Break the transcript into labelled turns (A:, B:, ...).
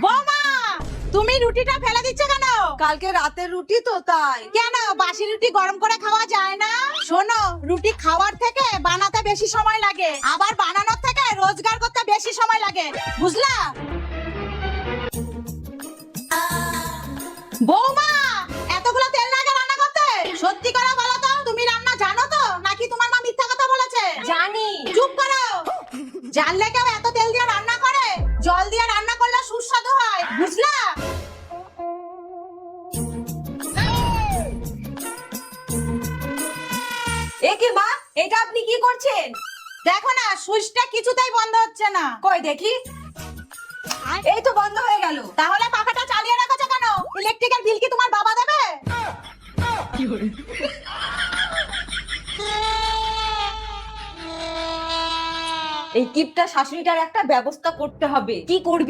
A: বৌমা, তুমি রুটিটা ফেলে দিচ্ছ কেন?
B: কালকে রাতের রুটি তো তাই।
A: কেন বাসি রুটি গরম করে খাওয়া যায় না? শোনো, রুটি খাওয়ার থেকে বানাতে বেশি সময় লাগে, আবার বানানোর থেকে রোজগার করতে বেশি সময় লাগে, বুঝলা? বৌমা, এতগুলো তেল লাগে রান্না করতে? সত্যি করে বলো তো, তুমি রান্না জানো তো নাকি তোমার মা মিথ্যা কথা বলেছে?
B: জানি।
A: চুপ করো। জানলে কেউ এত তেল দিয়ে রান্না করে? জল দিয়ে রান্না করলে সুস্বাদু হয়, বুঝলা?
B: এ কি মা, এটা আপনি কি করছেন?
A: দেখো না, সুইচটা কিছুতেই বন্ধ হচ্ছে না।
B: কই দেখি। এই তো বন্ধ হয়ে গেল।
A: তাহলে পাখাটা চালিয়ে রাখছো কেন? ইলেকট্রিকের বিল কি তোমার বাবা দেবে?
B: এই কিপটা শাশুড়িটার একটা ব্যবস্থা করতে হবে। কি করবি?